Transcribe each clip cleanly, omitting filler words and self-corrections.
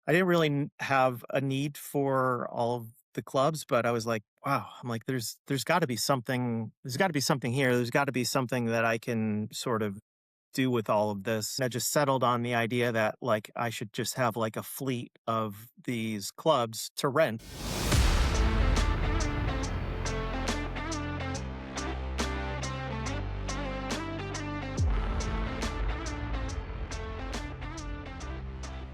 I didn't really have a need for all of the clubs, but I was like, wow, I'm like, there's got to be something. There's got to be something here. There's got to be something that I can sort of do with all of this. And I just settled on the idea that like I should just have like a fleet of these clubs to rent.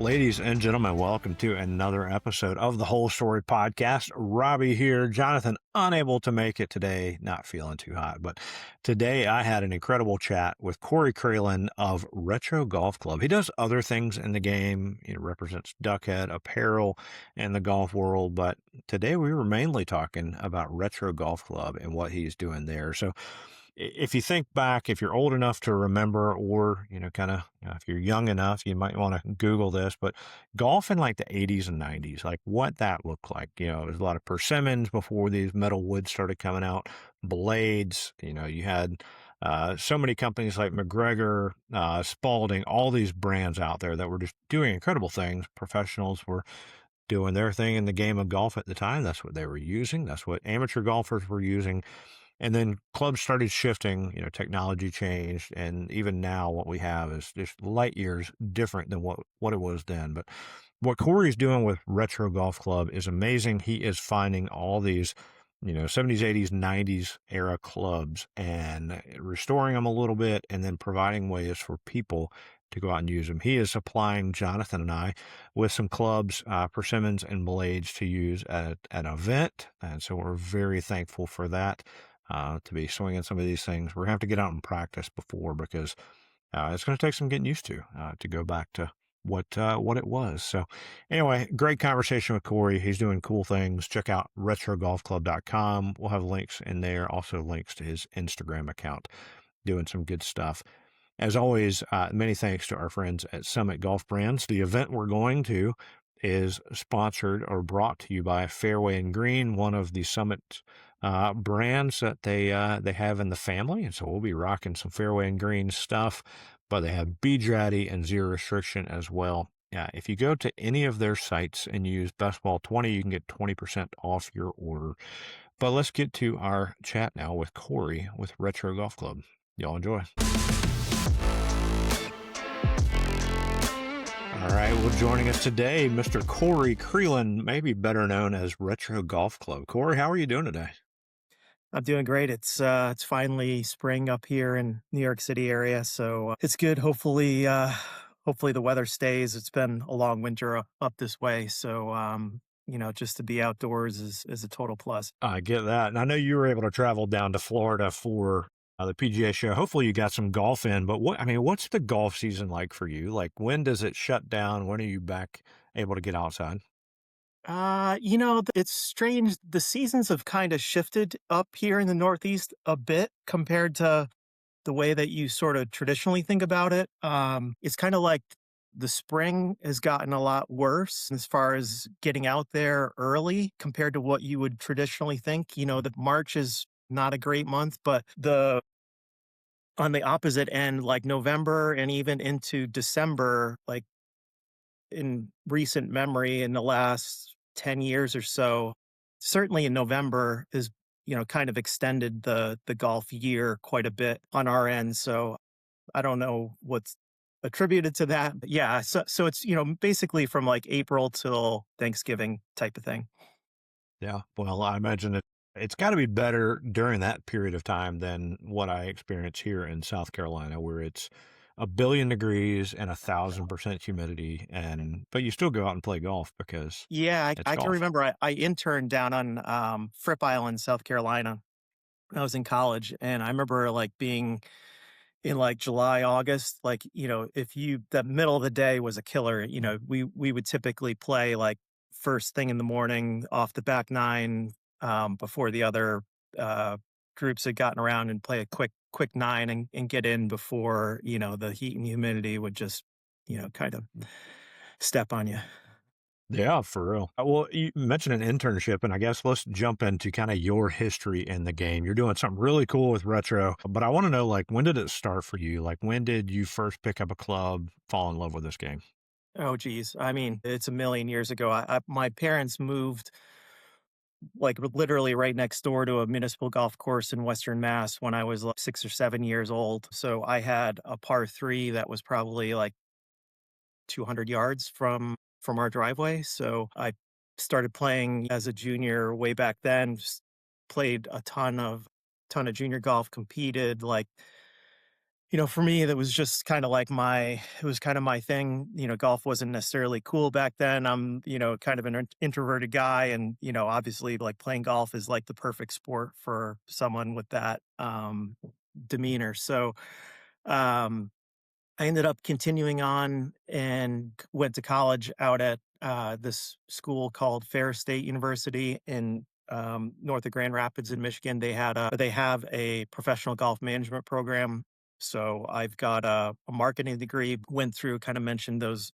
Ladies and gentlemen, welcome to another episode of the Whole Story Podcast. Robbie here. Jonathan unable to make it today, not feeling too hot. But today I had an incredible chat with Cory Crelan of Retro Golf Club. He does other things in the game. He represents Duckhead apparel in the golf world. But today we were mainly talking about Retro Golf Club and what he's doing there. So if you think back, if you're old enough to remember, or, if you're young enough, you might want to Google this, but golf in like the 80s and 90s, like what that looked like. There's a lot of persimmons before these metal woods started coming out, blades, you had so many companies like McGregor, Spalding, all these brands out there that were just doing incredible things. Professionals were doing their thing in the game of golf at the time. That's what they were using. That's what amateur golfers were using. And then clubs started shifting, technology changed. And even now what we have is just light years different than what it was then. But what Cory's doing with Retro Golf Club is amazing. He is finding all these, 70s, 80s, 90s era clubs and restoring them a little bit and then providing ways for people to go out and use them. He is supplying Jonathan and I with some clubs, persimmons and blades to use at an event. And so we're very thankful for that. To be swinging some of these things. We're going to have to get out and practice before because it's going to take some getting used to go back to what it was. So anyway, great conversation with Cory. He's doing cool things. Check out retrogolfclub.com. We'll have links in there. Also links to his Instagram account, doing some good stuff. As always, many thanks to our friends at Summit Golf Brands. The event we're going to is sponsored or brought to you by Fairway and Green, one of the Summit brands that they have in the family. And so we'll be rocking some Fairway and Green stuff, but they have BJRADY and Zero Restriction as well. If you go to any of their sites and use BestBall20, you can get 20% off your order. But let's get to our chat now with Cory with Retro Golf Club. Y'all enjoy. All right, well, joining us today, Mr. Cory Crelan, maybe better known as Retro Golf Club. Cory, how are you doing today? I'm doing great. It's finally spring up here in New York City area, so it's good. Hopefully the weather stays. It's been a long winter up this way, so just to be outdoors is a total plus. I get that. And I know you were able to travel down to Florida for the PGA show. Hopefully you got some golf in, but what's the golf season like for you? Like, when does it shut down? When are you back able to get outside? It's strange. The seasons have kind of shifted up here in the Northeast a bit compared to the way that you sort of traditionally think about it. It's kind of like the spring has gotten a lot worse as far as getting out there early compared to what you would traditionally think. The March is not a great month, but on the opposite end, like November and even into December, like in recent memory in the last 10 years or so, certainly in November is, kind of extended the golf year quite a bit on our end. So I don't know what's attributed to that. But yeah, so it's, basically from like April till Thanksgiving type of thing. Yeah, well, I imagine it's got to be better during that period of time than what I experience here in South Carolina, where it's 1,000,000,000 degrees and 1,000% humidity, but you still go out and play golf because Yeah, it's I can golf. remember I interned down on Fripp Island, South Carolina when I was in college. And I remember like being in like July, August, like, if the middle of the day was a killer, we would typically play like first thing in the morning off the back nine, before the other groups had gotten around, and play a quick nine and get in before, the heat and humidity would just, kind of step on you. Yeah, for real. Well, you mentioned an internship, and I guess let's jump into kind of your history in the game. You're doing something really cool with retro, but I want to know, like, when did it start for you? Like, when did you first pick up a club, fall in love with this game? Oh, geez. I mean, it's a million years ago. My parents moved like literally right next door to a municipal golf course in Western Mass when I was like 6 or 7 years old. So I had a par three that was probably like 200 yards from our driveway. So I started playing as a junior way back then. Just played a ton of junior golf, competed like for me, that was just kind of like it was kind of my thing. Golf wasn't necessarily cool back then. I'm, kind of an introverted guy. And, obviously, like playing golf is like the perfect sport for someone with that demeanor. So, um, I ended up continuing on and went to college out at this school called Fair State University in north of Grand Rapids in Michigan. They have a professional golf management program. So I've got a marketing degree. Went through, kind of mentioned those.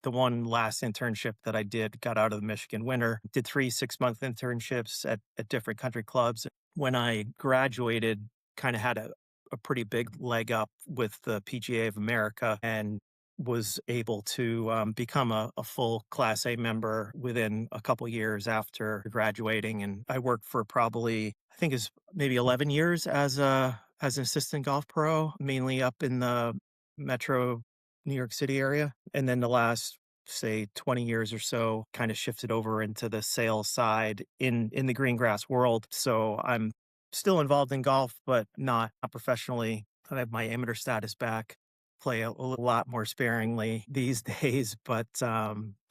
The one last internship that I did, got out of the Michigan winter, did 3 6-month internships at different country clubs. When I graduated, kind of had a pretty big leg up with the PGA of America and was able to become a full Class A member within a couple years after graduating. And I worked for probably, I think it's maybe 11 years as an assistant golf pro, mainly up in the metro New York City area. And then the last, say, 20 years or so, kind of shifted over into the sales side in the green grass world. So I'm still involved in golf, but not professionally. I have my amateur status back. Play a lot more sparingly these days, but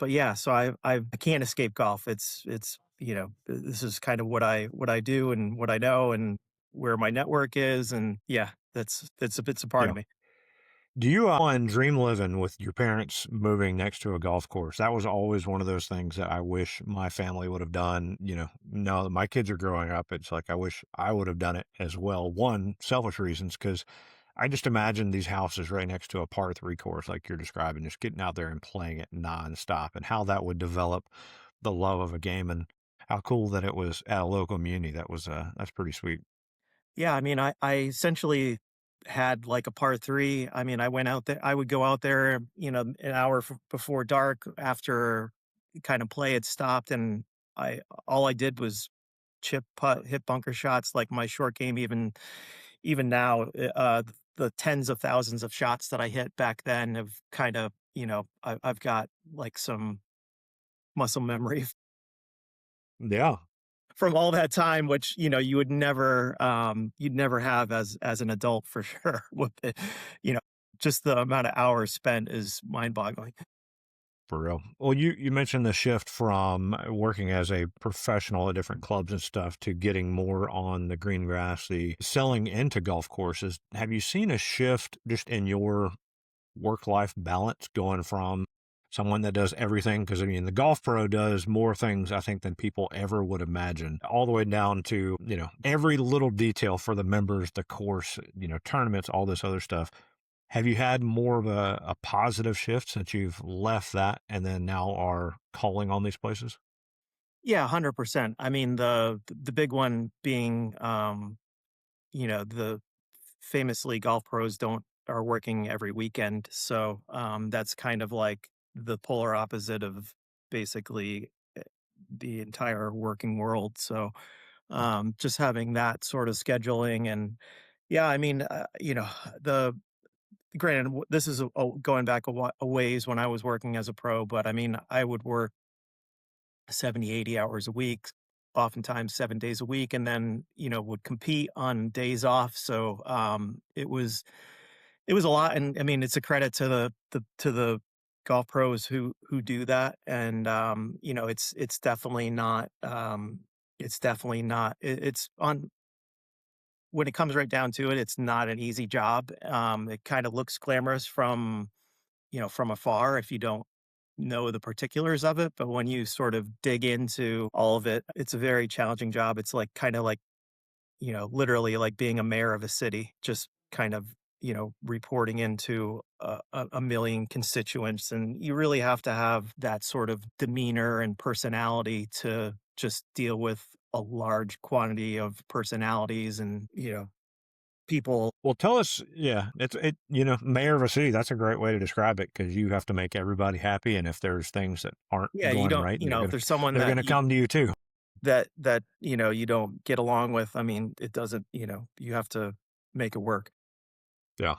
yeah. So I can't escape golf. It's this is kind of what I do and what I know and where my network is, and yeah, it's a part Yeah. of me. Do you on dream living with your parents moving next to a golf course? That was always one of those things that I wish my family would have done. Now that my kids are growing up, it's like I wish I would have done it as well. One, selfish reasons, because I just imagine these houses right next to a par three course, like you're describing, just getting out there and playing it nonstop, and how that would develop the love of a game, and how cool that it was at a local community. That's pretty sweet. Yeah, I mean, I essentially had like a par three. I mean, I would go out there, an hour before dark after kind of play had stopped. And all I did was chip putt, hit bunker shots. Like my short game, even now, the tens of thousands of shots that I hit back then have kind of, I've got like some muscle memory Yeah, from all that time, which, you'd never have as an adult for sure. You know, just the amount of hours spent is mind-boggling. for real. Well, you mentioned the shift from working as a professional at different clubs and stuff to getting more on the green grass, the selling into golf courses. Have you seen a shift just in your work life balance going from someone that does everything? Because I mean, the golf pro does more things, I think, than people ever would imagine, all the way down to, every little detail for the members, the course, tournaments, all this other stuff. Have you had more of a positive shift since you've left that and then now are calling on these places? Yeah, 100%. I mean, the big one being, the famously golf pros don't are working every weekend. So, that's kind of like the polar opposite of basically the entire working world. So, just having that sort of scheduling and yeah, I mean, the granted, this is going back a ways when I was working as a pro, but I mean, I would work 70, 80 hours a week, oftentimes 7 days a week, and then, would compete on days off. So, it was a lot. And I mean, it's a credit to the golf pros who do that. And, it's definitely not, it's on, when it comes right down to it, it's not an easy job. It kind of looks glamorous from afar if you don't know the particulars of it. But when you sort of dig into all of it, it's a very challenging job. It's like kind of like, literally like being a mayor of a city, just kind of, reporting into a million constituents. And you really have to have that sort of demeanor and personality to just deal with a large quantity of personalities and, people. Well, tell us, yeah, mayor of a city, that's a great way to describe it because you have to make everybody happy. And if there's things that aren't Yeah, you going don't, right, if there's someone they're that gonna come to you too. you don't get along with, I mean, it doesn't, you have to make it work. Yeah.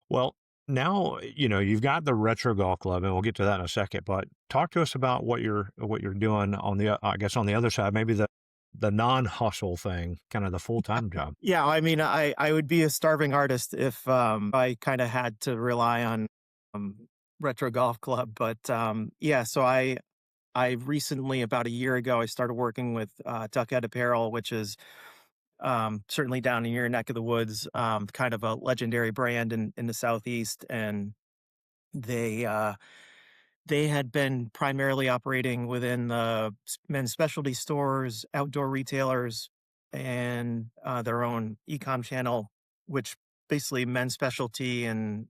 Well, now, you've got the retro golf club, and we'll get to that in a second, but talk to us about what you're doing on I guess on the other side, maybe the non-hustle thing, kind of the full-time job. Yeah, I mean, I would be a starving artist if, I kinda had to rely on, retro golf club, but, yeah, so I recently, about a year ago, I started working with, Duck Ed Apparel, which is, certainly down in your neck of the woods, kind of a legendary brand in the Southeast, and they, uh they had been primarily operating within the men's specialty stores, outdoor retailers, and their own e-com channel, which basically men's specialty and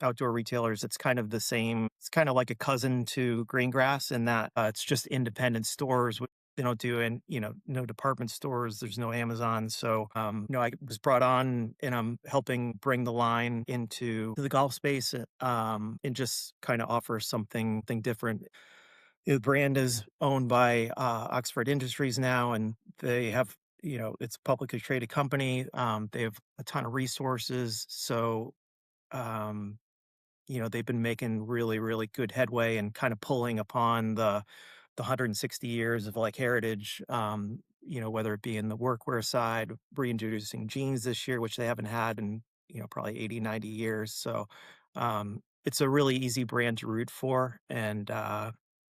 outdoor retailers. It's kind of the same. It's kind of like a cousin to Greengrass in that it's just independent stores. They don't do, and no department stores. There's no Amazon. So, I was brought on, and I'm helping bring the line into the golf space, and just kind of offer something different. The brand is owned by Oxford Industries now, and they have, it's a publicly traded company. They have a ton of resources. So, um, they've been making really, really good headway and kind of pulling upon the 160 years of like heritage, whether it be in the workwear side, reintroducing jeans this year, which they haven't had in, probably 80, 90 years. So, it's a really easy brand to root for. And,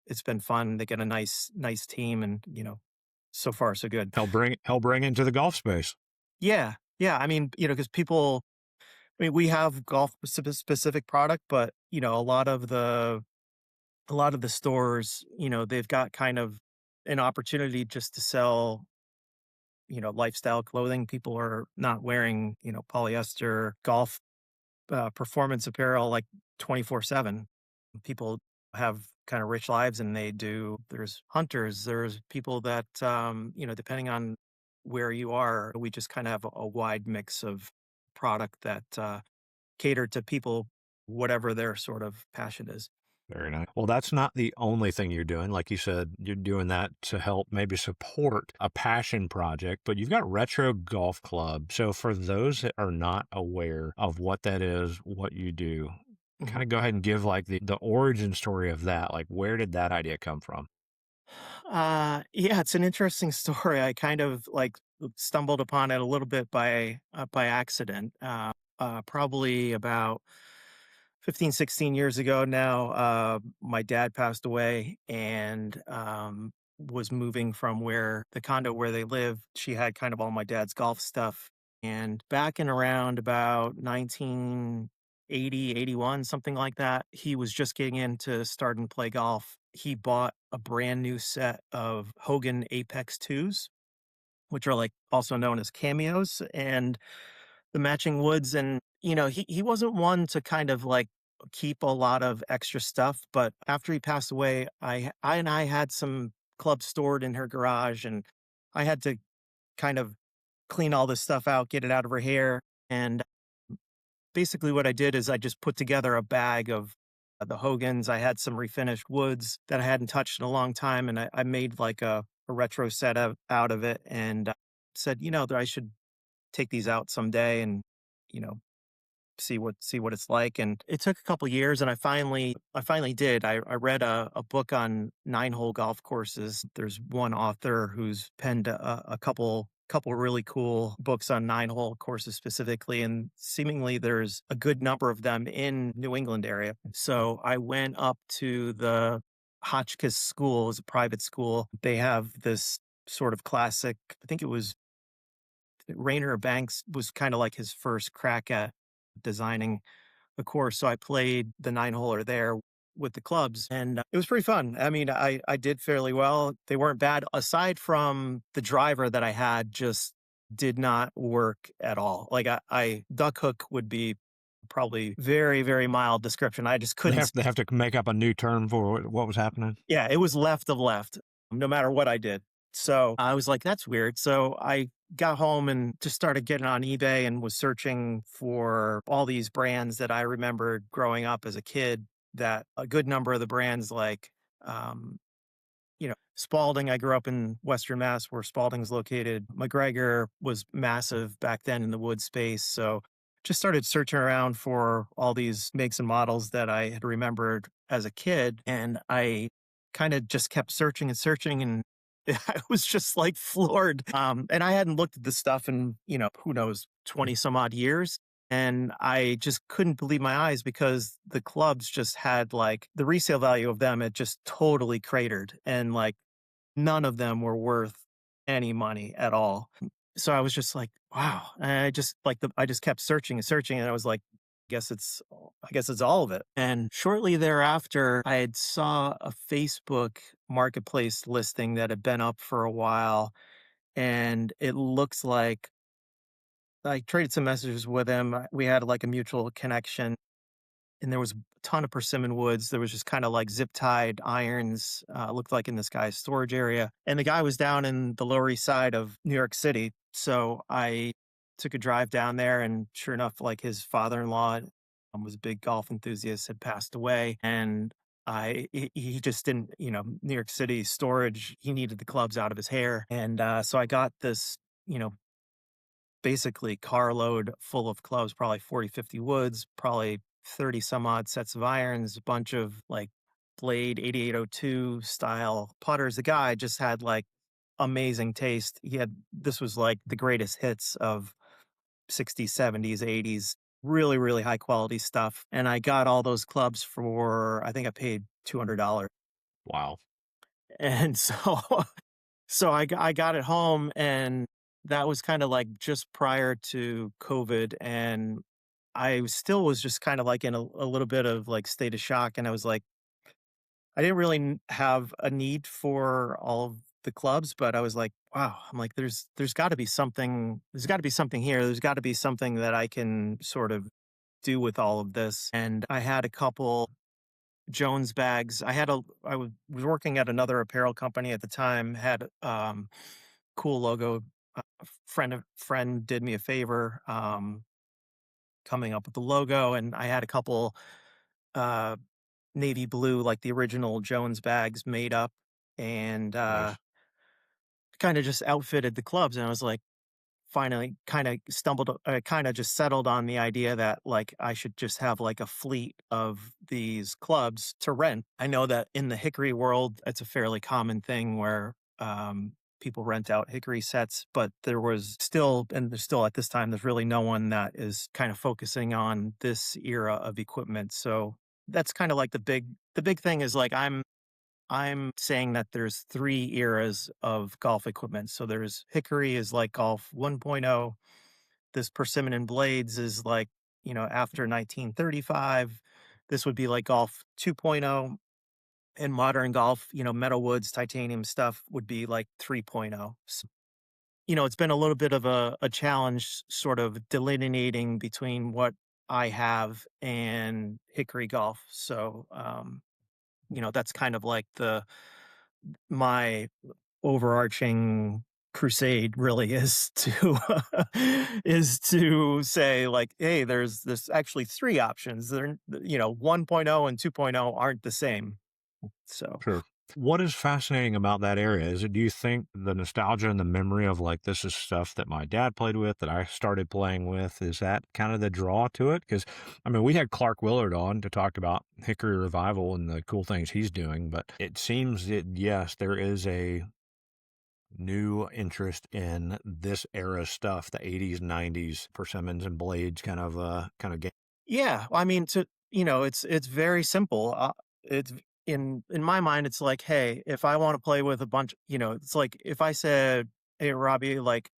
it's been fun. They get a nice team, and, so far so good. Help bring into the golf space. Yeah. Yeah. I mean, because people, I mean, we have golf specific product, but, a lot of the stores, they've got kind of an opportunity just to sell, lifestyle clothing. People are not wearing, polyester golf performance apparel like 24/7. People have kind of rich lives, and there's hunters, there's people that, depending on where you are, we just kind of have a wide mix of product that cater to people, whatever their sort of passion is. Very nice. Well, that's not the only thing you're doing. Like you said, you're doing that to help maybe support a passion project, but you've got Retro Golf Club. So for those that are not aware of what that is, what you do, kind Mhm. of go ahead and give like the origin story of that. Like, where did that idea come from? Yeah, it's an interesting story. I kind of like stumbled upon it a little bit by accident. Probably about 15, 16 years ago now. My dad passed away, and was moving from where the condo where they live. She had kind of all my dad's golf stuff. And back in around about 1980, 81, something like that, he was just getting into start and play golf. He bought a brand new set of Hogan Apex 2s, which are like also known as cameos, and the matching woods. And, he wasn't one to kind of like keep a lot of extra stuff. But after he passed away, I had some clubs stored in her garage, and I had to kind of clean all this stuff out, get it out of her hair. And basically what I did is I just put together a bag of the Hogans. I had some refinished woods that I hadn't touched in a long time, and I made like a retro set out of it, and said, that I should take these out someday and, you know, see what it's like. And it took a couple years, and I finally did. I read a book on 9-hole golf courses. There's one author who's penned a couple really cool books on 9-hole courses specifically, and seemingly there's a good number of them in New England area. So I went up to the Hotchkiss School. Is a private school. They have this sort of classic, I think it was Rainer Banks was kind of like his first crack at designing a course. So I played the 9-holer there with the clubs, and it was pretty fun. I mean, I did fairly well. They weren't bad aside from the driver that I had just did not work at all. Like I duck hook would be probably very, very mild description. I just They couldn't. have they have to make up a new term for what was happening. Yeah, it was left of left, no matter what I did. So I was like, that's weird. So I got home and just started getting on eBay and was searching for all these brands that I remembered growing up as a kid, that a good number of the brands like, um, Spalding. I grew up in Western Mass where Spalding's located. McGregor was massive back then in the wood space. So just started searching around for all these makes and models that I had remembered as a kid. And I kind of just kept searching and searching, and I was just like floored. And I hadn't looked at this stuff in, who knows, 20 some odd years. And I just couldn't believe my eyes because the clubs just had like the resale value of them had just totally cratered. And like none of them were worth any money at all. So I was just like, wow. And I just kept searching and searching. And I was like, I guess it's all of it. And shortly thereafter, I had saw a Facebook marketplace listing that had been up for a while. And it looks like I traded some messages with him. We had like a mutual connection, and there was a ton of persimmon woods. There was just kind of like zip tied irons, looked like in this guy's storage area. And the guy was down in the Lower East Side of New York City. So I took a drive down there, and sure enough, like his father in law was a big golf enthusiast, had passed away. And he just didn't, New York City storage, he needed the clubs out of his hair. And so I got this, you know, basically carload full of clubs, probably 40, 50 woods, probably 30 some odd sets of irons, a bunch of like Blade 8802 style putters. The guy just had like amazing taste. This was like the greatest hits of 60s, 70s, 80s, really, really high quality stuff. And I got all those clubs for, I think I paid $200. Wow. And so I got it home, and that was kinda, like, just prior to COVID, and still was just kinda, like, in a little bit of, like, state of shock, and I was like, I didn't really n have a need for all of the clubs, but I was like, "Wow." I'm like, there's gotta be something here. There's gotta be something that I can sort of do with all of this." And I had a couple Jones bags. Was working at another apparel company at the time, had, cool logo. A friend did me a favor, coming up with the logo, and I had a couple, uh, navy blue, like the original Jones bags made up, and, Nice. kinda just outfitted the clubs, and I was like, finally kinda just settled on the idea that, like, I should just have, like, a fleet of these clubs to rent. I know that in the hickory world, it's a fairly common thing where, people rent out hickory sets, but there's still at this time, there's really no one that is kind of focusing on this era of equipment. So that's kinda like the big thing is, like, I'm saying that there's 3 eras of golf equipment. So there's hickory is like golf 1.0. This persimmon and blades is like, after 1935. This would be like golf 2.0. And modern golf, metal woods, titanium stuff would be like 3.0. So, it's been a little bit of a challenge sort of delineating between what I have and hickory golf. So, that's kind of like my overarching crusade really is to is to say like, hey, there's actually 3 options. 1.0 and 2.0 aren't the same. So Sure. What is fascinating about that area? Do you think the nostalgia and the memory of like, this is stuff that my dad played with, that I started playing with? Is that kind of the draw to it? Because, I mean, we had Clark Willard on to talk about Hickory Revival and the cool things he's doing, but it seems that, yes, there is a new interest in this era stuff, the 80s, 90s persimmons and blades kind of game. yeah, I mean, it's very simple. It's in my mind, it's like, hey, if I want to play with a bunch, it's like if I said, hey, Robbie, like,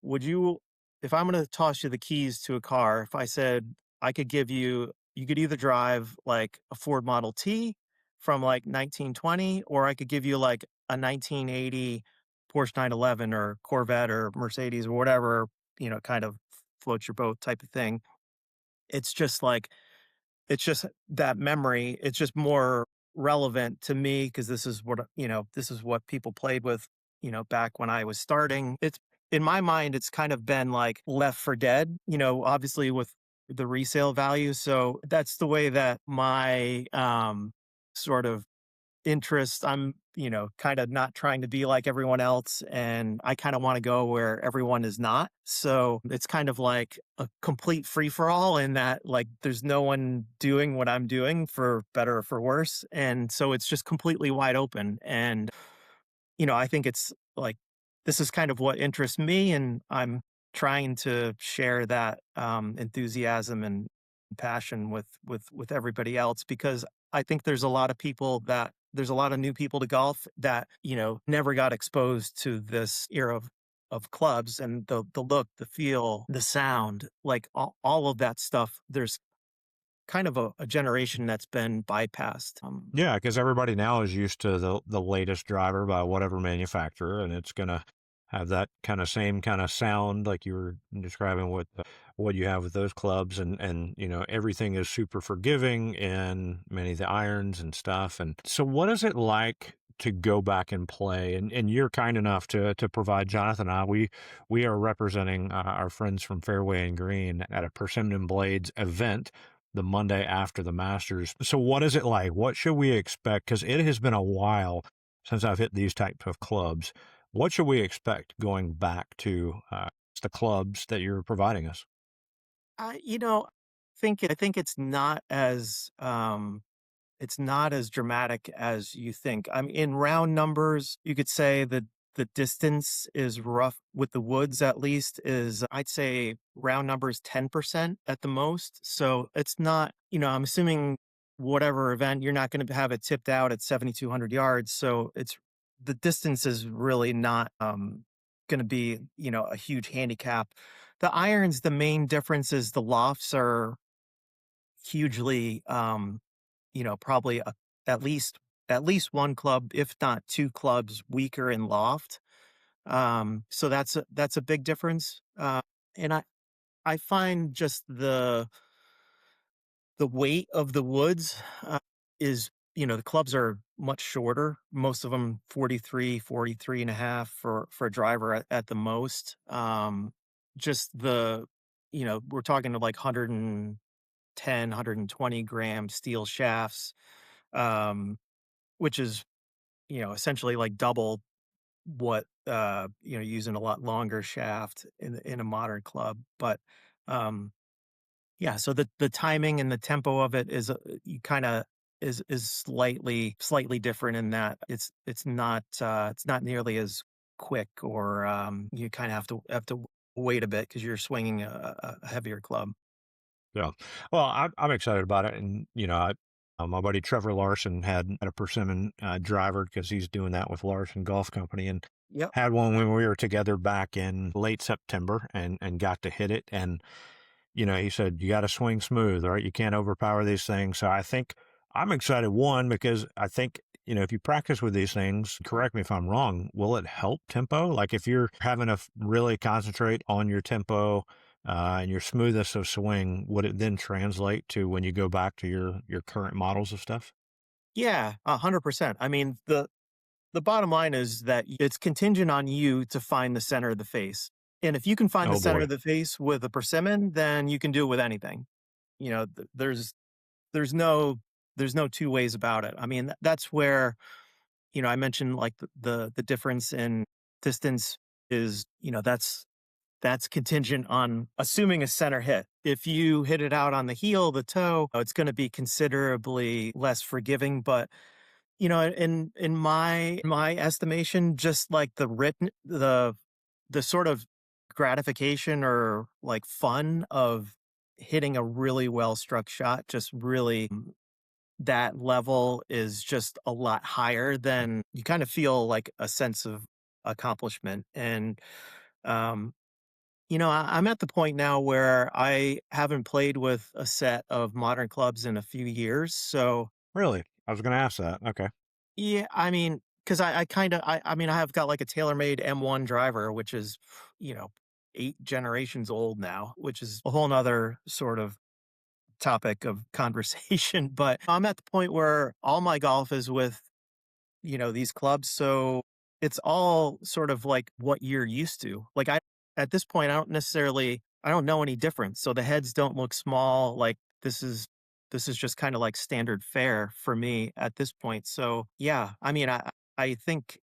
would you, if I'm going to toss you the keys to a car, if I said I could give you, you could either drive like a Ford Model T from like 1920, or I could give you like a 1980 Porsche 911 or Corvette or Mercedes or whatever, kind of floats your boat type of thing. It's just like, it's just that memory. It's just more relevant to me because this is what people played with, back when I was starting. in my mind, it's kind of been like left for dead, obviously with the resale value. So that's the way that my sort of interest. I'm, kind of not trying to be like everyone else. And I kind of want to go where everyone is not. So it's kind of like a complete free for all in that, like, there's no one doing what I'm doing for better or for worse. And so it's just completely wide open. And I think it's like this is kind of what interests me, and I'm trying to share that enthusiasm and passion with everybody else because I think there's a lot of new people to golf that never got exposed to this era of clubs and the look, the feel, the sound, like all of that stuff. There's kind of a generation that's been bypassed. Yeah, because everybody now is used to the latest driver by whatever manufacturer, and it's gonna have that kind of same kind of sound like you were describing with what you have with those clubs, and everything is super forgiving in many of the irons and stuff. And so, what is it like to go back and play? And you're kind enough to provide Jonathan and I. We are representing our friends from Fairway and Green at a Persimmon Blades event the Monday after the Masters. So what is it like? What should we expect? Because it has been a while since I've hit these types of clubs. What should we expect going back to the clubs that you're providing us? I think it's not as dramatic as you think. I mean, in round numbers, you could say that the distance is rough with the woods, at least, is I'd say round numbers 10% at the most. So it's not, I'm assuming whatever event, you're not going to have it tipped out at 7,200 yards. So the distance is really not going to be, a huge handicap. The irons, the main difference is the lofts are hugely probably at least at least one club, if not two clubs, weaker in loft. So that's a big difference. And I find just the weight of the woods is the clubs are much shorter. Most of them 43, 43 and a half for a driver at the most. Just we're talking to like 110, 120 gram steel shafts, um, which is, essentially like double what, using a lot longer shaft in a modern club. But, yeah, so the timing and the tempo of it is, you kinda is slightly different in that it's not nearly as quick or, you kinda have to wait a bit because 'cause you're swinging a heavier club. Yeah. Well, I'm excited about it. And, my buddy Trevor Larson had a Persimmon driver because he's doing that with Larson Golf Company, and Yep. had one when we were together back in late September, and got to hit it. And he said, you got to swing smooth, right? You can't overpower these things. So I think I'm excited, one, because I think, if you practice with these things, correct me if I'm wrong, will it help tempo? Like if you're having to really concentrate on your tempo and your smoothness of swing, would it then translate to when you go back to your current models of stuff? Yeah, 100%. I mean, the bottom line is that it's contingent on you to find the center of the face. And if you can find the Oh center boy. of the face with a persimmon, then you can do it with anything. There's no there's no two ways about it. I mean, that's where, I mentioned like the difference in distance is, that's contingent on assuming a center hit. If you hit it out on the heel, the toe, it's going to be considerably less forgiving. But in my estimation, just like the sort of gratification or like fun of hitting a really well struck shot, just really that level is just a lot higher than you kind of feel like a sense of accomplishment. And um, I'm at the point now where I haven't played with a set of modern clubs in a few years. So Really? I was going to ask that. Okay. yeah, I mean, because I kind of, I mean, I have got like a TaylorMade M1 driver, which is, you know, 8 generations old now, which is a whole nother sort of topic of conversation. But I'm at the point where all my golf is with, these clubs. So it's all sort of like what you're used to. Like at this point, I don't know any difference. So the heads don't look small. Like this is just kind of like standard fare for me at this point. So yeah, I mean, I think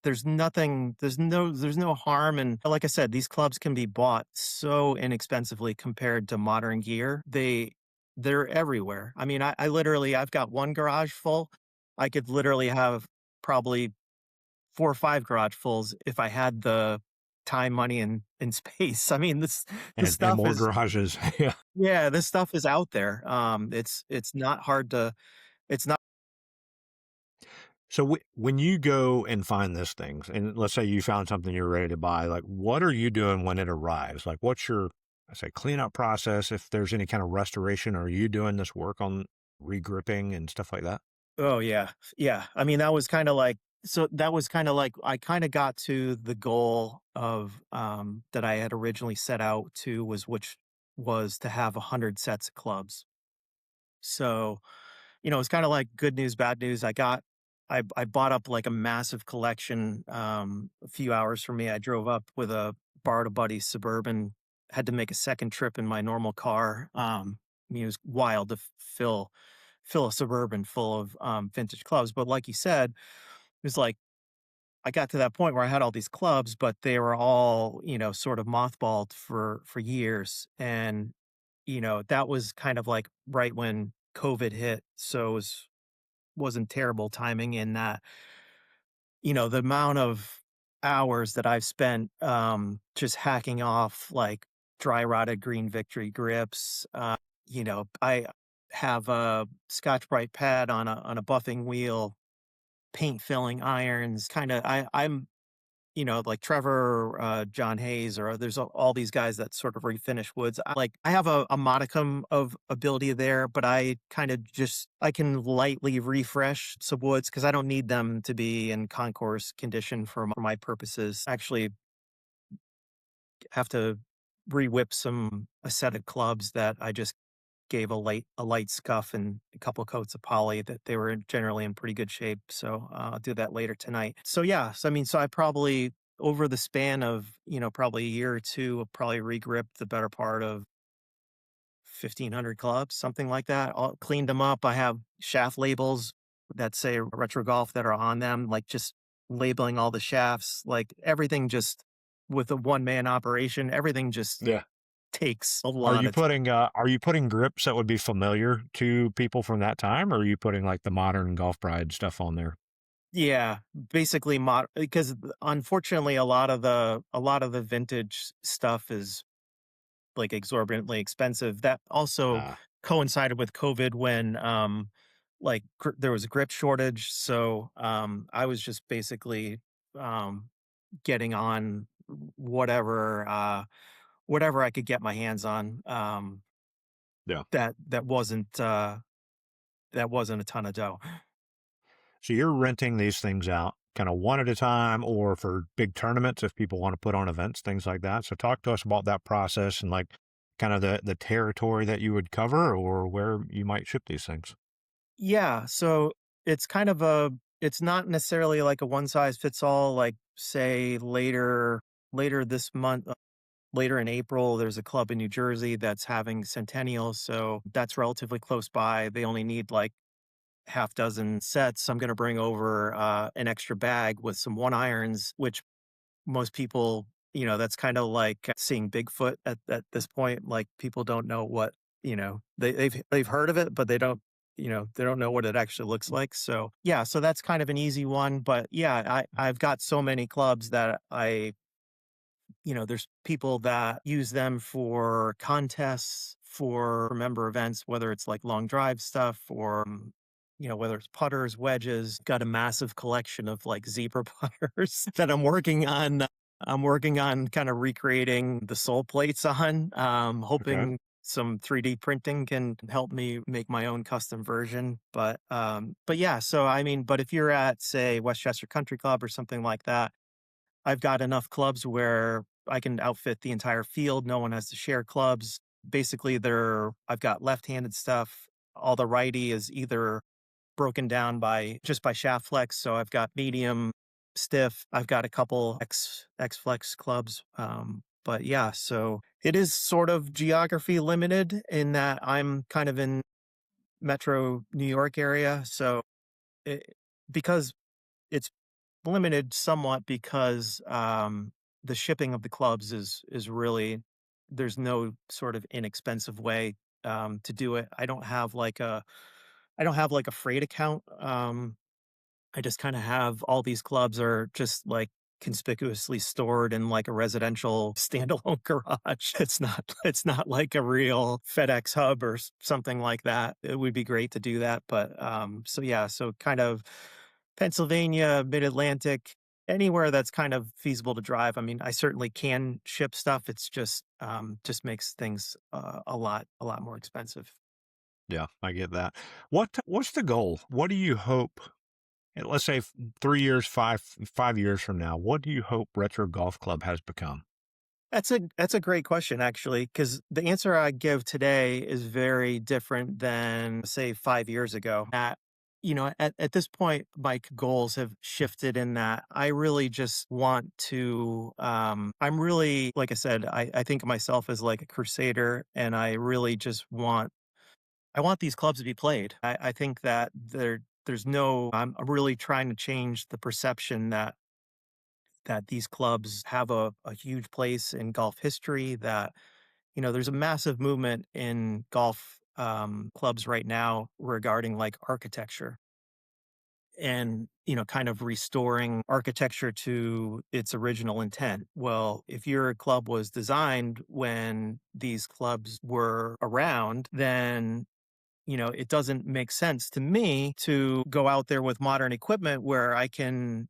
there's no harm, and like I said, these clubs can be bought so inexpensively compared to modern gear. They're everywhere. I mean, I literally I've got one garage full. I could literally have probably 4 or 5 garage fulls if I had the time, money, and space. I mean, this And stuff more is garages. Yeah. yeah, this stuff is out there. It's not hard to it's not So when you go and find these things, and let's say you found something you're ready to buy, like what are you doing when it arrives? Like what's your, I say, cleanup process? If there's any kind of restoration, are you doing this work on regripping and stuff like that? Oh, yeah. Yeah. I mean, that was kinda like so that was kinda like I kinda got to the goal of, that I had originally set out to which was to have 100 sets of clubs. So, it's kinda like good news, bad news. I bought up, like, a massive collection, a few hours from me. I drove up with a borrowed a buddy's Suburban, had to make a second trip in my normal car. I mean, it was wild to fill a Suburban full of, vintage clubs, but like you said, it was like I got to that point where I had all these clubs, but they were all, sort of mothballed for years, and, that was kind of like right when COVID hit, so wasn't terrible timing in that, the amount of hours that I've spent, just hacking off, like, dry rotted green Victory grips, I have a Scotch-Brite pad on a buffing wheel, paint filling irons, kinda I'm like Trevor, John Hayes, or there's all these guys that sort of refinish woods. I have a modicum of ability there, but I can lightly refresh some woods because I don't need them to be in concourse condition for my purposes. Actually, have to re-whip a set of clubs that I just gave a light scuff and a couple coats of poly that they were generally in pretty good shape. So I'll do that later tonight. So yeah, so I probably over the span of probably a year or two, I'll probably regrip the better part of 1,500 clubs, something like that. All cleaned them up. I have shaft labels that say retro golf that are on them, like just labeling all the shafts, like everything just with a one man operation, everything just Yeah. takes a lot of. Are you putting grips that would be familiar to people from that time, or are you putting like the modern golf bride stuff on there? Yeah, basically because unfortunately a lot of the vintage stuff is like exorbitantly expensive. That also Ah, coincided with COVID when there was a grip shortage, so I was just basically um getting on whatever I could get my hands on yeah. that wasn't a ton of dough. So you're renting these things out kind of one at a time or for big tournaments if people want to put on events, things like that. So talk to us about that process and like kind of the territory that you would cover or where you might ship these things. Yeah, so it's kind of it's not necessarily like a one size fits all, like say later this month, later in April, there's a club in New Jersey that's having centennial, so that's relatively close by. They only need like half dozen sets. I'm going to bring over an extra bag with some one irons, which most people, that's kind of like seeing Bigfoot at this point. Like people don't know what, they've heard of it, but they don't know what it actually looks like. So yeah, so that's kind of an easy one. But yeah, I've got so many clubs that there's people that use them for contests, for member events, whether it's like long drive stuff or, whether it's putters, wedges. Got a massive collection of like zebra putters that I'm working on. I'm working on kind of recreating the sole plates on, Okay. hoping some 3D printing can help me make my own custom version. But yeah, so I mean, but if you're at say Westchester Country Club or something like that, I've got enough clubs where I can outfit the entire field. No one has to share clubs. Basically, I've got left-handed stuff. All the righty is either broken down by shaft flex. So I've got medium. stiff. I've got a couple X Flex clubs. But yeah, so it is sort of geography limited in that I'm kind of in metro New York area. So it, because it's limited somewhat because the shipping of the clubs is really there's no sort of inexpensive way to do it. I don't have like a freight account. I just kind of have all these clubs are just like conspicuously stored in like a residential standalone garage. It's not like a real FedEx hub or something like that. It would be great to do that, but so yeah, so kind of Pennsylvania, mid-Atlantic, anywhere that's kind of feasible to drive. I mean, I certainly can ship stuff. It's just makes things a lot more expensive. Yeah, I get that. What's the goal? What do you hope? Let's say 3 years, 5 years from now, what do you hope Retro Golf Club has become? That's a great question actually, because the answer I give today is very different than say 5 years ago. At this point, my goals have shifted in that I really just want to. I'm really, like I said, I think of myself as like a crusader, and I really just want. I want these clubs to be played. I think that there's no. I'm really trying to change the perception that these clubs have a huge place in golf history, that, there's a massive movement in golf clubs right now regarding like architecture and, kind of restoring architecture to its original intent. Well, if your club was designed when these clubs were around, then it doesn't make sense to me to go out there with modern equipment where I can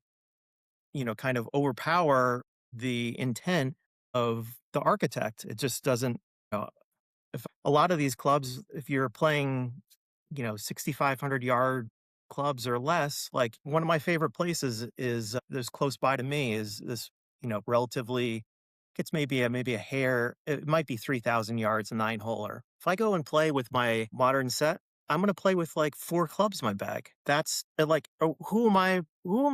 kind of overpower the intent of the architect. It just doesn't, uh, if a lot of these clubs, if you're playing, 6,500 yard clubs or less, like one of my favorite places is there's close by to me is this, relatively, it's maybe a hair, it might be 3,000 yards, a nine holer. If I go and play with my modern set, I'm gonna play with like four clubs in my bag. That's like, oh, who am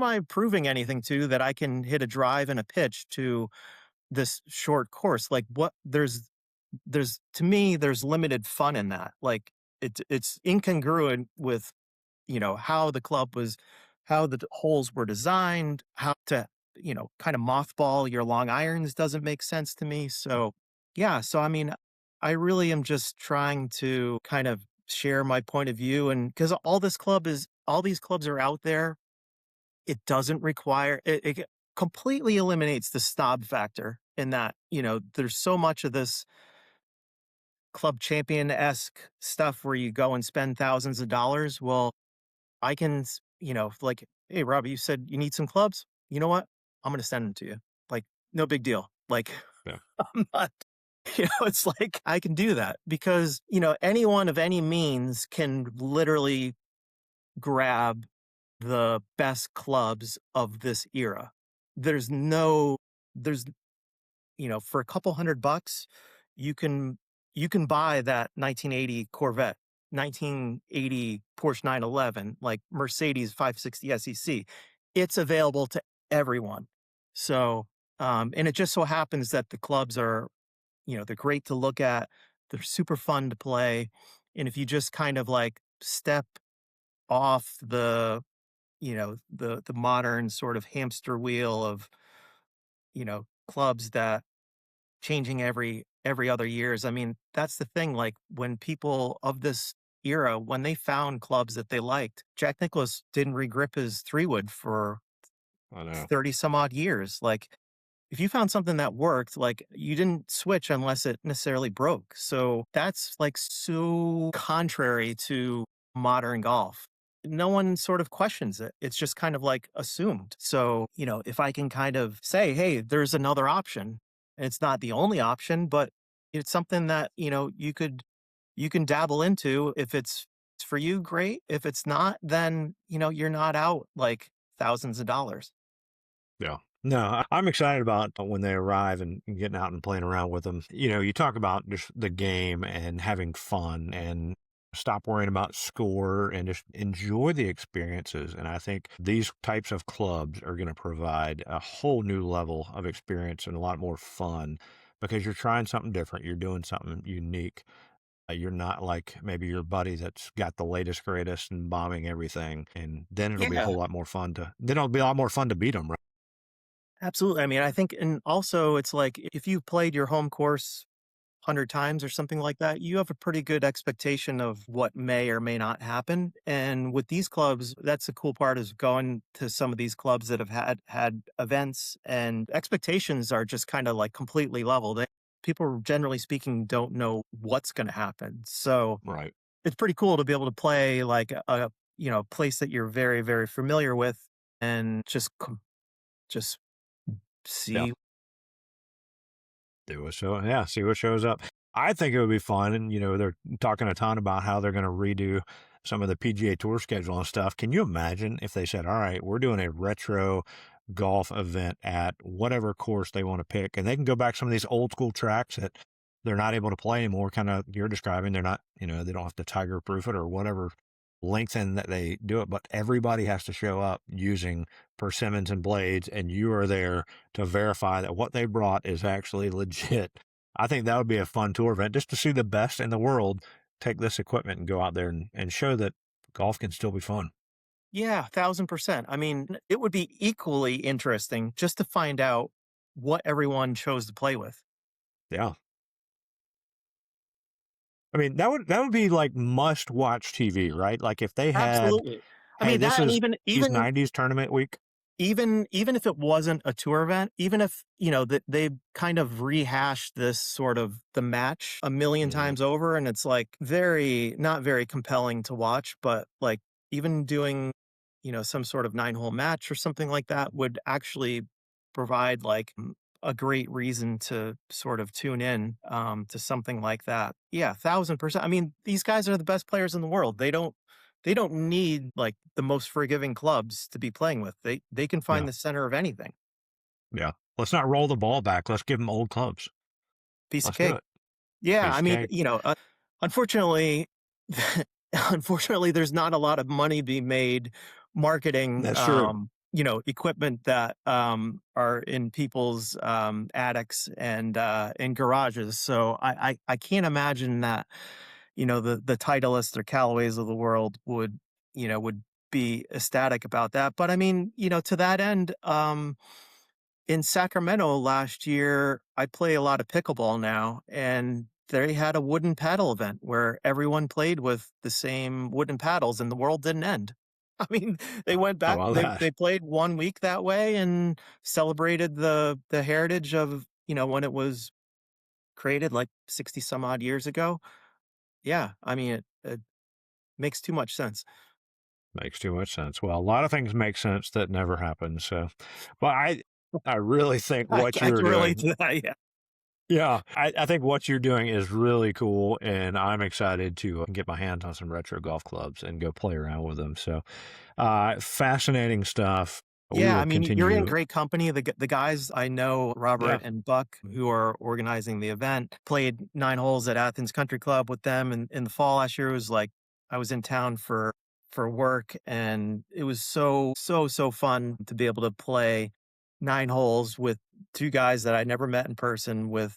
I proving anything to that I can hit a drive and a pitch to this short course? Like what there's to me, there's limited fun in that. Like it's incongruent with, how the club was, how the holes were designed, how to, kind of mothball your long irons doesn't make sense to me. So yeah, so I mean, I really am just trying to kind of share my point of view, and because all these clubs are out there, it doesn't require it completely eliminates the snob factor in that, there's so much of this club champion-esque stuff where you go and spend thousands of dollars. Well, I can, like, hey, Robbie, you said you need some clubs. You know what? I'm going to send them to you. Like, no big deal. Like, Yeah. I'm not, it's like I can do that because, anyone of any means can literally grab the best clubs of this era. There's no, there's for a couple $100, you can buy that 1980 Corvette, 1980 Porsche 911, like Mercedes 560 SEC. It's available to everyone. So, and it just so happens that the clubs are, they're great to look at. They're super fun to play. And if you just kind of like step off the modern sort of hamster wheel of, clubs that changing every other years. I mean, that's the thing, like, when people of this era, when they found clubs that they liked, Jack Nicklaus didn't regrip his 3 wood for I know. 30 some odd years. Like, if you found something that worked, like, you didn't switch unless it necessarily broke. So, that's, like, so contrary to modern golf. No one sort of questions it. It's just kind of, like, assumed. So, if I can kind of say, "Hey, there's another option," and it's not the only option, but it's something that, you can dabble into. If it's for you, great. If it's not, then, you're not out, like, thousands of dollars. Yeah. No, I'm excited about when they arrive and getting out and playing around with them. You talk about just the game and having fun, and stop worrying about score and just enjoy the experiences. And I think these types of clubs are going to provide a whole new level of experience and a lot more fun because you're trying something different. You're doing something unique. You're not like maybe your buddy that's got the latest, greatest and bombing everything. And then it'll be a Yeah, whole lot more fun then it'll be a lot more fun to beat them, right? absolutely. I mean, I think, and also it's like if you played your home course 100 times or something like that, you have a pretty good expectation of what may or may not happen. And with these clubs, that's the cool part is going to some of these clubs that have had events and expectations are just kind of like completely leveled. People generally speaking don't know what's going to happen. So Right. it's pretty cool to be able to play like a place that you're very, very familiar with and just Yeah. see. Do a show, yeah, see what shows up. I think it would be fun, and they're talking a ton about how they're going to redo some of the PGA Tour schedule and stuff. Can you imagine if they said, "All right, we're doing a retro golf event at whatever course they want to pick, and they can go back some of these old school tracks that they're not able to play anymore." Kind of you're describing, they're not, they don't have to tiger proof it or whatever lengthen that they do it, but everybody has to show up using persimmons and blades, and you are there to verify that what they brought is actually legit. I think that would be a fun tour event just to see the best in the world take this equipment and go out there and show that golf can still be fun. Yeah, 1,000%. I mean, it would be equally interesting just to find out what everyone chose to play with. Yeah. I mean, that would be like must watch TV, right? Like if they had, Absolutely. I hey, mean, this that and is even these even 90s tournament week. even if it wasn't a tour event, even if, that they kind of rehashed this sort of the match a million Mhm. times over and it's like very not very compelling to watch, but like even doing, some sort of 9-hole match or something like that would actually provide like a great reason to sort of tune in to something like that. Yeah, 1,000%. I mean, these guys are the best players in the world. They don't need like the most forgiving clubs to be playing with. They can find Yeah. the center of anything. Yeah. Let's not roll the ball back. Let's give them old clubs. Piece of Let's do cake. it. Yeah, Piece I of mean, cake. unfortunately, unfortunately, there's not a lot of money being made marketing, That's true. equipment that are in people's attics and in garages. So I can't imagine that the Titleists or Callaways of the world would be ecstatic about that. But I mean, to that end, in Sacramento last year, I play a lot of pickleball now, and they had a wooden paddle event where everyone played with the same wooden paddles and the world didn't end. I mean, they went How back, about that? they played 1 week that way and celebrated the heritage of, when it was created like 60 some odd years ago. Yeah, I mean, it makes too much sense. Makes too much sense. Well, a lot of things make sense that never happen. So, but I really think what I you're can relate doing, to that. Yeah. yeah, I think what you're doing is really cool, and I'm excited to get my hands on some retro golf clubs and go play around with them. So, fascinating stuff. We Yeah, will I mean, you're in continue. great company. The guys I know, Yeah, Robert and Buck, who are organizing the event, played 9 holes at Athens Country Club with them in the fall last year. It was like I was in town for work, and it was so, so, so fun to be able to play 9 holes with 2 guys that I never met in person with,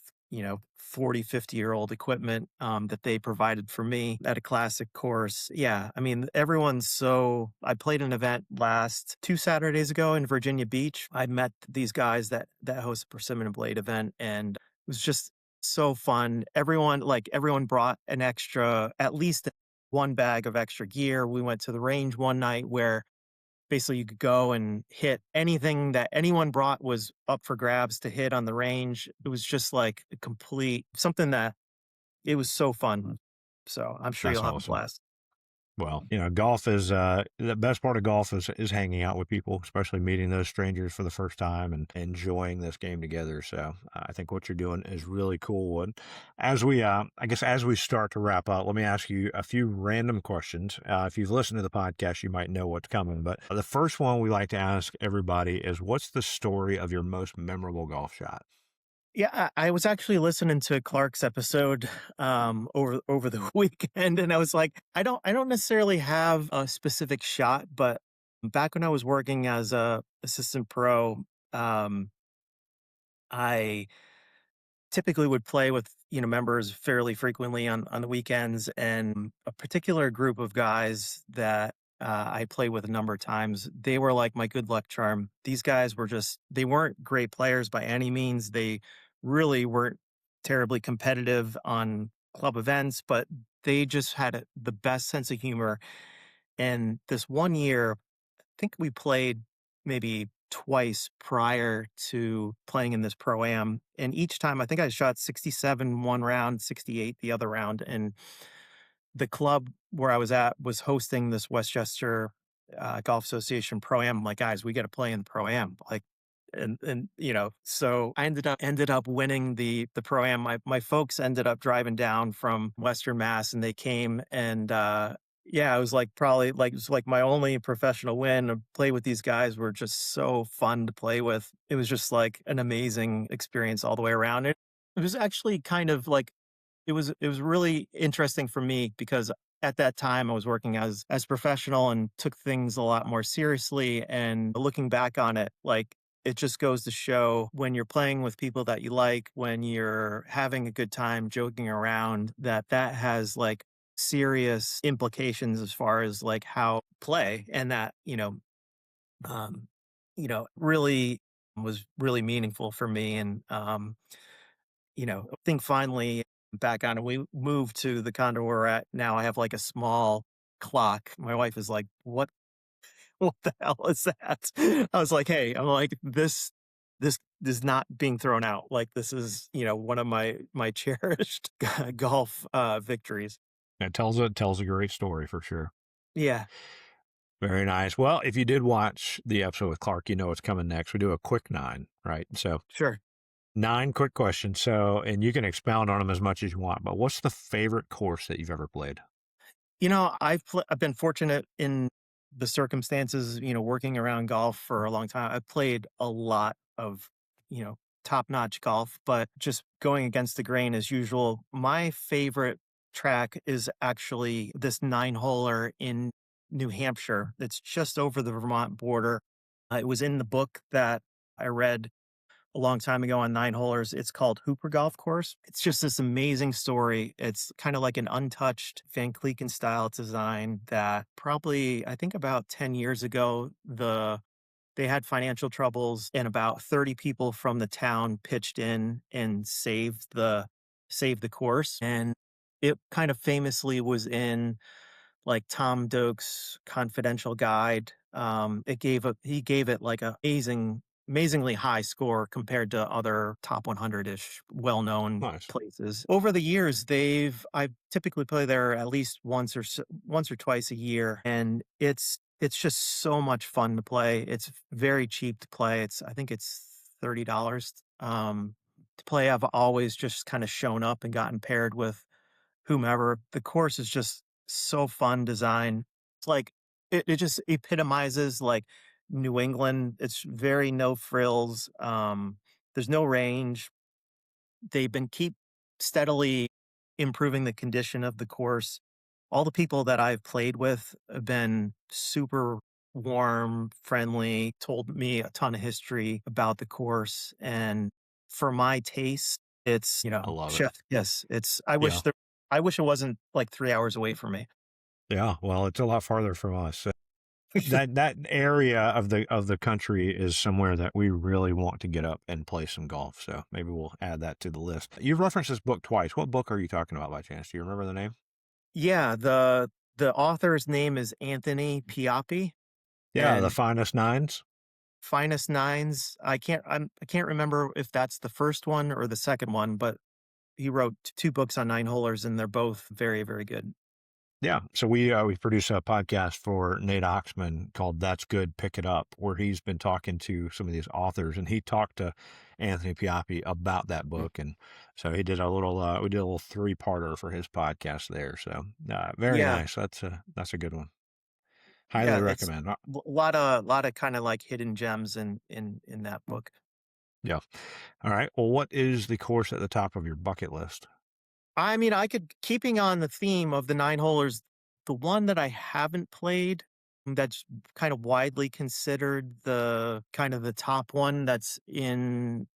40, 50-year-old equipment, that they provided for me at a classic course. Yeah, I mean, I played an event last 2 Saturdays ago in Virginia Beach. I met these guys that host a Persimmon and Blade event, and it was just so fun. Everyone brought an extra at least 1 bag of extra gear. We went to the range one night where basically you could go and hit anything that anyone brought was up for grabs to hit on the range. It was just like a complete something that it was so fun. So I'm sure that's you'll have a awesome. blast. Well, golf is the best part of golf is hanging out with people, especially meeting those strangers for the first time and enjoying this game together. So I think what you're doing is really cool. And as I guess as we start to wrap up, let me ask you a few random questions. If you've listened to the podcast, you might know what's coming. But the first one we like to ask everybody is, what's the story of your most memorable golf shot? Yeah, I was actually listening to Clark's episode, over the weekend, and I was like, I don't necessarily have a specific shot, but back when I was working as a assistant pro, um, I typically would play with, members fairly frequently on the weekends, and a particular group of guys that, I played with a number of times, they were like my good luck charm. These guys were just they weren't great players by any means. They really weren't terribly competitive on club events, but they just had the best sense of humor. And this one year, I think we played maybe twice prior to playing in this pro-am, and each time I think I shot 67 one round, 68 the other round, and the club where I was at was hosting this Westchester, Golf Association pro-am. I'm like, "Guys, we gotta play in the pro-am," like, so I ended up winning the pro-am. My folks ended up driving down from Western Mass, and they came and, yeah, it was like probably like it was like my only professional win. Play with these guys were just so fun to play with. It was just like an amazing experience all the way around. It was actually kind of like it was really interesting for me because at that time I was working as professional and took things a lot more seriously. And looking back on it, like it just goes to show when you're playing with people that you like, when you're having a good time joking around, that has like serious implications as far as like how play and that, um, really was really meaningful for me. And I think finally back on it, we moved to the condo we're at now. I have like a small clock. My wife is like, what the hell is that? I was like, hey, I'm like, this is not being thrown out. Like this is, one of my cherished golf victories. It tells a great story for sure. Yeah, Very nice. Well, if you did watch the episode with Clark, you know what's coming next. We do a quick nine, right? So sure. nine quick questions. So, and you can expound on them as much as you want. But what's the favorite course that you've ever played? I've been fortunate in the circumstances, working around golf for a long time. I've played a lot of, top-notch golf, but just going against the grain as usual. My favorite track is actually this nine-holer in New Hampshire. It's just over the Vermont border. It was in the book that I read a long time ago on nine holers. It's called Hooper Golf Course. It's just this amazing story. It's kind of like an untouched Van Cleeken style design that probably, I think about 10 years ago, they had financial troubles and about 30 people from the town pitched in and saved the course. And it kind of famously was in like Tom Doak's confidential guide. He gave it like a amazingly high score compared to other top 100-ish well-known Nice. places. Over the years, I typically play there at least once or twice a year, and it's just so much fun to play. It's very cheap to play. I think it's $30 to play. I've always just kind of shown up and gotten paired with whomever. The course is just so fun design. It's like it just epitomizes like New England. It's very no frills. There's no range. They've been keep steadily improving the condition of the course. All the people that I've played with have been super warm, friendly, told me a ton of history about the course. And for my taste, it's, I love it. chef yes, it's Yeah. I wish it wasn't like 3 hours away from me. Yeah. Well, it's a lot farther from us. That area of the country is somewhere that we really want to get up and play some golf. So maybe we'll add that to the list. You've referenced this book twice. What book are you talking about by chance? Do you remember the name? Yeah, the author's name is Anthony Piappi, Yeah, the and finest nines. Finest Nines. I can't remember if that's the first one or the second one, but he wrote 2 books on nine holers, and they're both very, very good. Yeah. So we produce a podcast for Nate Oxman called "That's Good, Pick It Up," where he's been talking to some of these authors, and he talked to Anthony Piappi about that Mm. book, and so he did a little we did a little three-parter for his podcast there. So very Yeah, nice. That's a good one. Highly yeah, it's recommend. a lot of kinda, like, hidden gems in that book. Yeah. All right. Well, what is the course at the top of your bucket list? I mean, I could keeping on the theme of the nine holers, the one that I haven't played that's kind of widely considered the kind of the top one that's in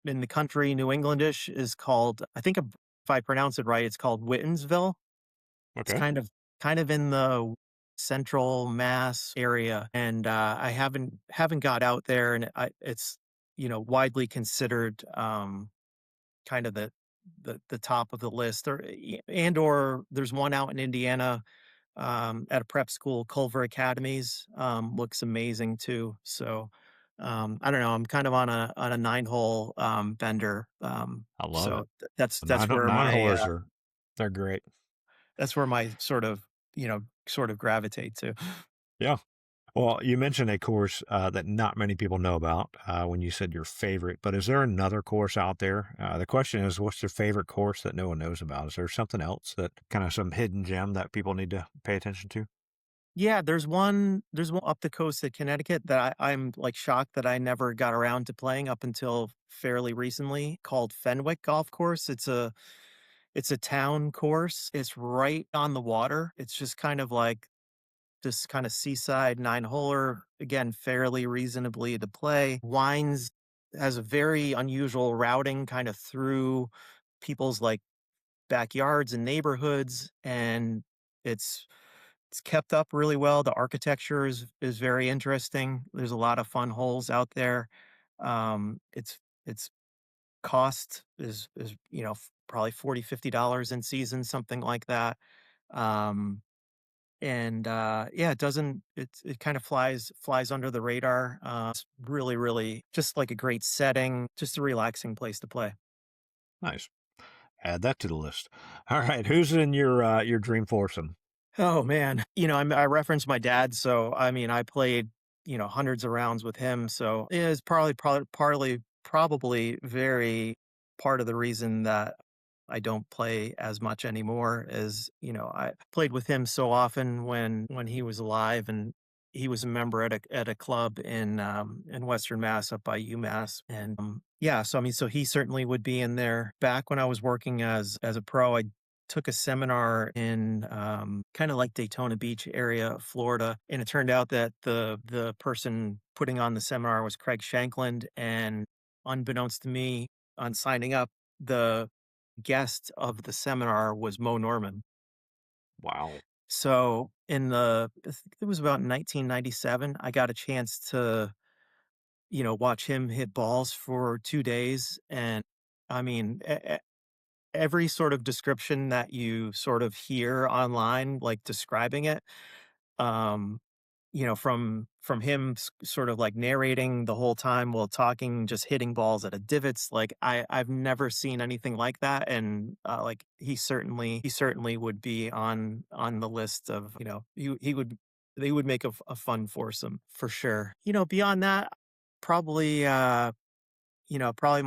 the country, New Englandish, is called, I think if I pronounce it right, it's called Whittensville. It's Okay. kind of in the central Mass area, and, I haven't got out there, and it's, widely considered, kind of the top of the list, or there's one out in Indiana, at a prep school, Culver Academies, looks amazing too. So, I don't know, I'm kind of on a 9-hole, bender, I love it. so that's The that's where nine my, holers are they're great. that's where my sort of gravitate to. Yeah. Well, you mentioned a course that not many people know about when you said your favorite, but is there another course out there? The question is, what's your favorite course that no one knows about? Is there something else that kind of some hidden gem that people need to pay attention to? Yeah, there's one up the coast of Connecticut that I'm, like, shocked that I never got around to playing up until fairly recently, called Fenwick Golf Course. It's a town course. It's right on the water. It's just kind of like this kind of seaside nine-holer, again, fairly reasonably to play. Winds has a very unusual routing kind of through people's, like, backyards and neighborhoods, and it's it's kept up really well. The architecture is very interesting. There's a lot of fun holes out there. It's cost is probably $40-50 in season, something like that. Um, and yeah, it kind of flies under the radar. It's really, really just like a great setting, just a relaxing place to play. Nice. Add that to the list. All right. Who's in your dream foursome? Oh man, I referenced my dad, so I mean, I played hundreds of rounds with him, so it is probably very part of the reason that I don't play as much anymore. Is I played with him so often when he was alive, and he was a member at a club in Western Mass up by UMass, and yeah, so I mean, so he certainly would be in there. Back when I was working as a pro, I took a seminar in kind of like Daytona Beach area of Florida, and it turned out that the person putting on the seminar was Craig Shankland, and unbeknownst to me, on signing up, the guest of the seminar was Mo Norman. Wow. So I think it was about 1997, I got a chance to watch him hit balls for 2 days, and I mean, every sort of description that you sort of hear online, like, describing it, um, from him sort of, like, narrating the whole time while talking, just hitting balls at a divots, like, I've never seen anything like that, and, like, he certainly would be on the list of, he would they would make a fun foursome for sure. Beyond that, probably, probably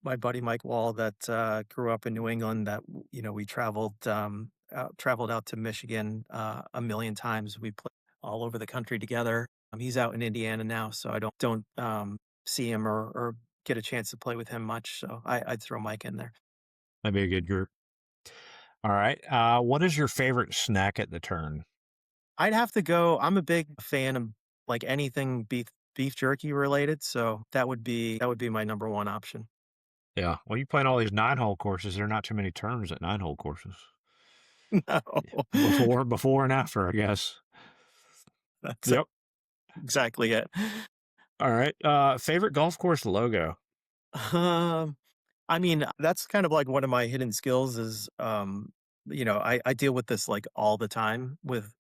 my buddy Mike Wall that, grew up in New England that, we traveled out to Michigan, a million times. We played all over the country together. He's out in Indiana now, so I don't see him or get a chance to play with him much, so I'd throw Mike in there. That'd be a good group. All right. What is your favorite snack at the turn? I'd have to go I'm a big fan of, like, anything beef jerky related, so that would be my number 1 option. Yeah. Well, you playing all these nine-hole courses. There are not too many turns at nine-hole courses. No. Before and after, I guess. That's Yep. exactly it. All right. Favorite golf course logo? Um, I mean, that's kind of like one of my hidden skills is, I deal with this, like, all the time with,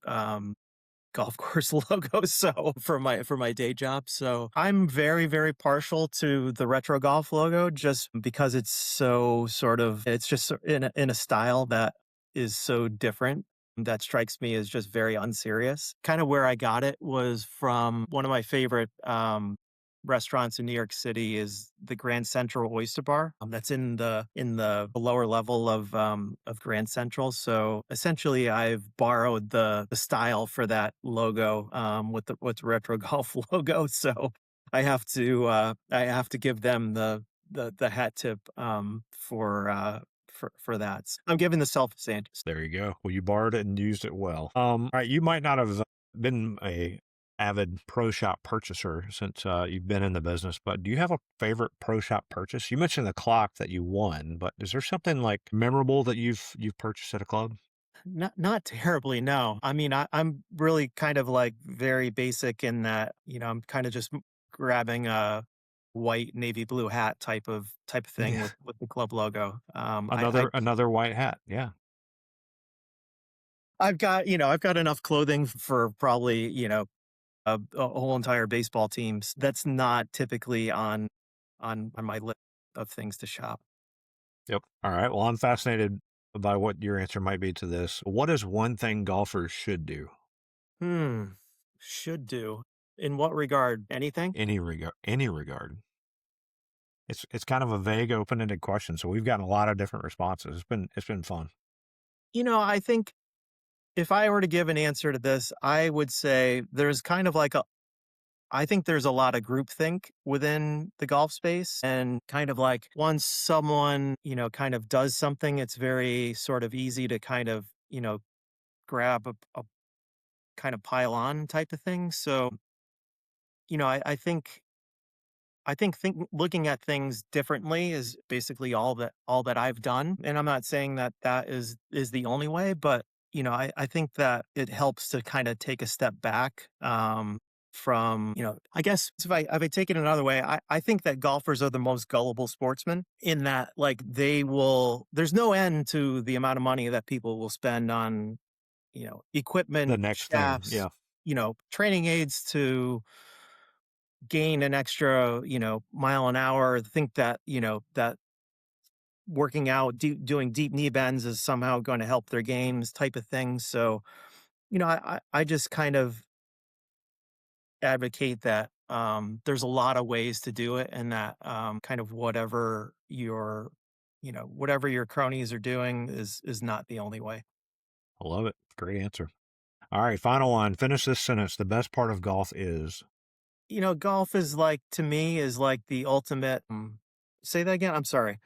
golf course logos, so for my day job, so I'm very, very partial to the retro golf logo just because it's so sort of it's just in a style that is so different that strikes me as just very unserious. Kinda where I got it was from one of my favorite, restaurants in New York City is the Grand Central Oyster Bar, that's in the lower level of Grand Central, so, essentially, I've borrowed the style for that logo, with the retro golf logo, so I have to give them the hat tip for that. I'm giving the self Sanders. There you go. Well, you borrowed it and used it well. All right, you might not have been a avid pro shop purchaser since you've been in the business, but do you have a favorite pro shop purchase? You mentioned the clock that you won, but is there something like memorable that you've purchased at a club? Not terribly, no. I mean, I'm really kind of like very basic in that, I'm kind of just grabbing a white navy blue hat type of thing Yeah, with the club logo. another white hat. Yeah. I've got enough clothing for probably, a whole entire baseball teams. That's not typically on my list of things to shop. Yep. All right. Well, I'm fascinated by what your answer might be to this. What is one thing golfers should do? Hmm. Should do. In what regard? Anything? Any regard. It's kind of a vague, open-ended question, so we've gotten a lot of different responses. It's been fun. I think if I were to give an answer to this, I would say there's kind of like a I think there's a lot of groupthink within the golf space. And kind of like once someone, kind of does something, it's very sort of easy to kind of, grab a kind of pile on type of thing. So, I think looking at things differently is basically all that I've done, and I'm not saying that that is the only way, but I think that it helps to kind of take a step back from I guess if I take it another way, I think that golfers are the most gullible sportsmen in that like they will there's no end to the amount of money that people will spend on The equipment, next thing, shafts, yeah, training aids to gain an extra, mile an hour, think that, that working out, doing deep knee bends is somehow going to help their games type of thing. So, I just kind of advocate that there's a lot of ways to do it and that kind of whatever your cronies are doing is not the only way. I love it. Great answer. All right, final one. Finish this sentence. The best part of golf is Golf is like to me is like the ultimate say that again. I'm sorry.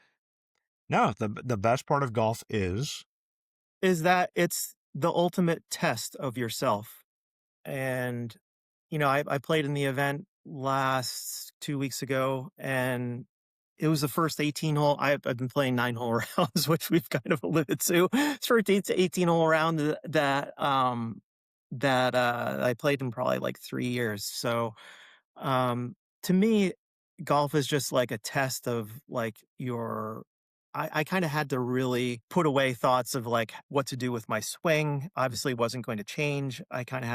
no. The best part of golf is Is that it's the ultimate test of yourself. And, I played in the event last 2 weeks ago, and it was the first 18 hole. I've been playing 9 hole rounds, which we've kind of alluded to. It's first 18 hole round that I played in probably like 3 years. So um, to me, golf is just like a test of like your. I kind of had to really put away thoughts of like what to do with my swing. Obviously, it wasn't going to change. I kind of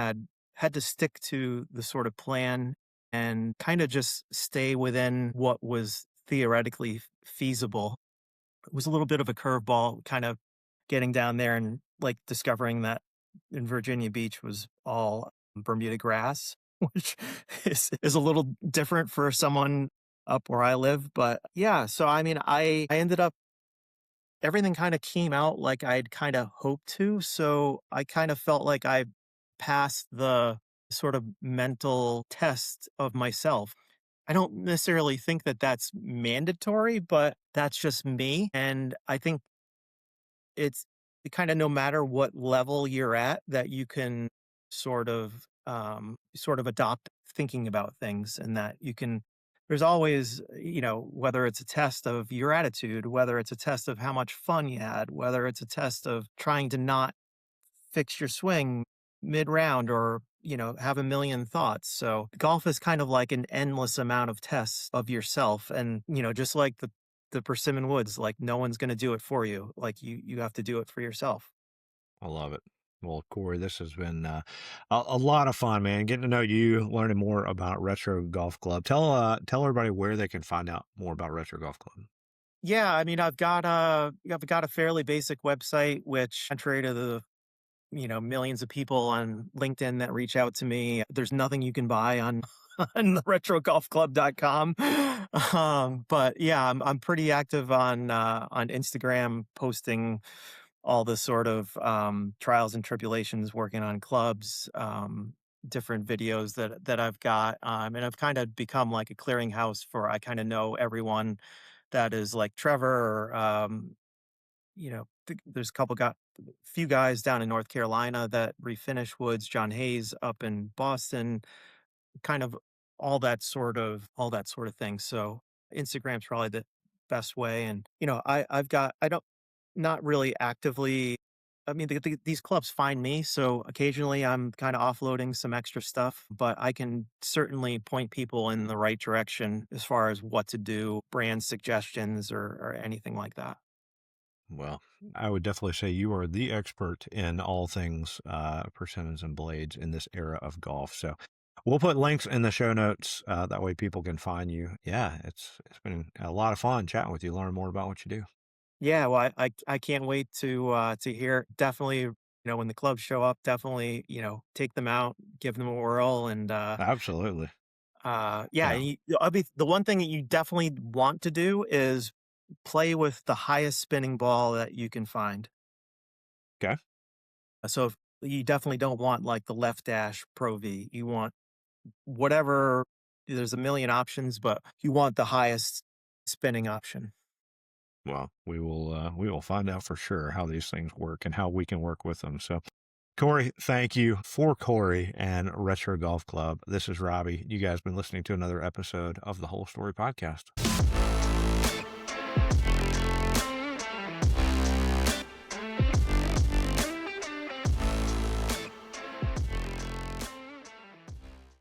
had to stick to the sort of plan and kind of just stay within what was theoretically feasible. It was a little bit of a curveball, kind of getting down there and like discovering that in Virginia Beach was all Bermuda grass, which is a little different for someone up where I live. But yeah, so I mean, I ended up everything kind of came out like I'd kind of hoped to. So I kind of felt like I passed the sort of mental test of myself. I don't necessarily think that that's mandatory, but that's just me. And I think it's kind of no matter what level you're at that you can sort of adopt thinking about things and that you can there's always whether it's a test of your attitude, whether it's a test of how much fun you had, whether it's a test of trying to not fix your swing mid round or have a million thoughts. So golf is kind of like an endless amount of tests of yourself. And just like the persimmon woods, like no one's going to do it for you, like you have to do it for yourself. I love it. Well, Corey, this has been a lot of fun, man. Getting to know you, learning more about Retro Golf Club. Tell everybody where they can find out more about Retro Golf Club. Yeah, I mean, I've got a fairly basic website, which contrary to the millions of people on LinkedIn that reach out to me, there's nothing you can buy on on the retrogolfclub.com. But yeah, I'm pretty active on Instagram, posting all the sort of trials and tribulations working on clubs. different videos that I've got, and I've kind of become like a clearinghouse for I kind of know everyone that is like Trevor or there's a few guys down in North Carolina that refinish woods, John Hayes up in Boston, kind of all that sort of thing. So Instagram's probably the best way. And I don't not really actively. I mean, these clubs find me, so occasionally I'm kind of offloading some extra stuff, but I can certainly point people in the right direction as far as what to do, brand suggestions, or anything like that. Well, I would definitely say you are the expert in all things persimmons and blades in this era of golf. So we'll put links in the show notes. That way people can find you. Yeah, it's been a lot of fun chatting with you, learn more about what you do. Yeah, well, I can't wait to hear. Definitely, when the clubs show up, definitely, take them out, give them a whirl, and Absolutely. yeah, Yeah. and I mean, the one thing that you definitely want to do is play with the highest spinning ball that you can find. Okay. So you definitely don't want like the left dash Pro V. You want whatever. There's a million options, but you want the highest spinning option. Well, we will find out for sure how these things work and how we can work with them. So Corey, thank you for Corey and Retro Golf Club. This is Robbie. You guys been listening to another episode of the Whole Story Podcast.